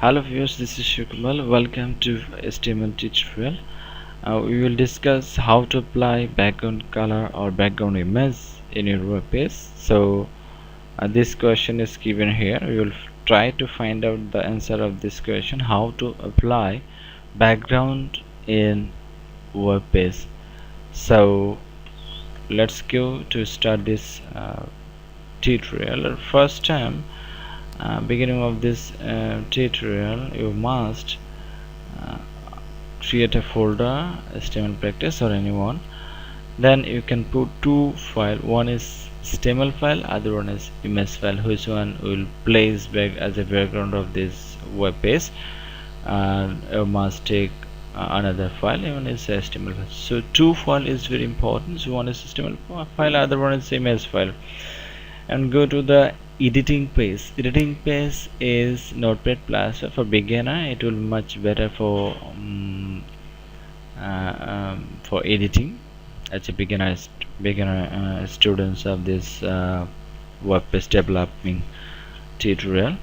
Hello viewers, this is Shukmal. Welcome to HTML tutorial. We will discuss how to apply background color or background image in your web page. So this question is given here. We will try to find out the answer of this question, how to apply background in web page. So let's go to start this tutorial. First time beginning of this tutorial, you must uh, create a folder HTML practice or anyone. Then you can put two file, one is HTML file, other one is image file, which one will place back as a background of this web page, and you must take another file, one is HTML file. So two file is very important. So one is HTML file, other one is image file. And go to the editing page is Notepad Plus for beginner. It will much better for editing as a beginner students of this web page developing tutorial.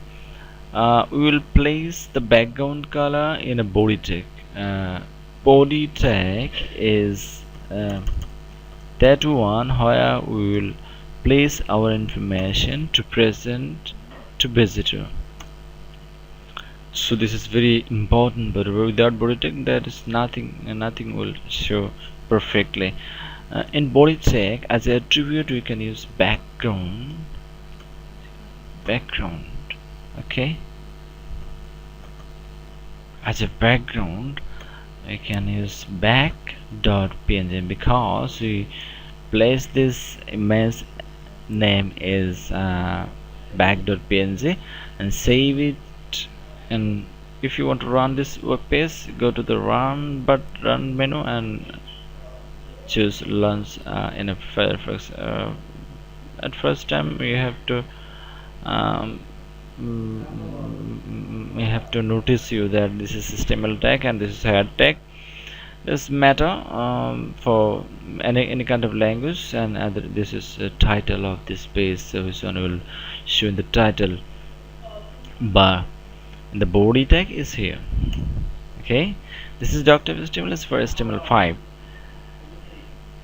We will place the background color in a body tag. Body tag is that one where we will place our information to present to visitor. So this is very important, but without body tag there is nothing will show perfectly. In body tag as an attribute we can use background. Okay, as a background we can use back.png because we place this image name is back.png and save it. And if you want to run this web page, go to the run menu and choose launch in a Firefox. At first time you have to notice you that this is HTML tag and this is head tag. This matter for any kind of language, and this is the title of this page, so this one will show in the title bar, and the body tag is here. Okay, this is Dr. HTML is for HTML5.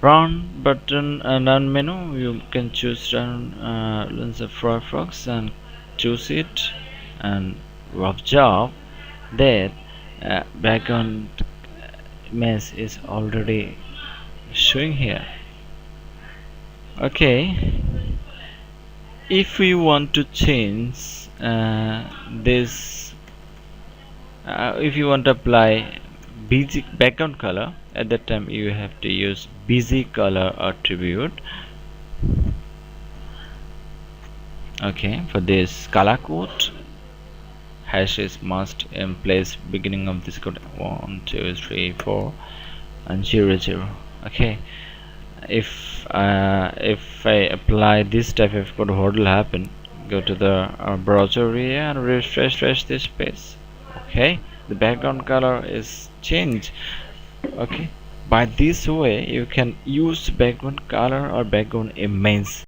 Run button and run menu, you can choose run launch of Firefox and choose it and observe that background image is already showing here. Okay, if we want to change this, if you want to apply busy background color, at that time you have to use busy color attribute. Okay, for this color code hash is must in place beginning of this code 1 2 3 4 and 0 0. Okay, if I apply this type of code, what will happen? Go to the browser area and refresh this page. Okay, the background color is changed. Okay, by this way you can use background color or background image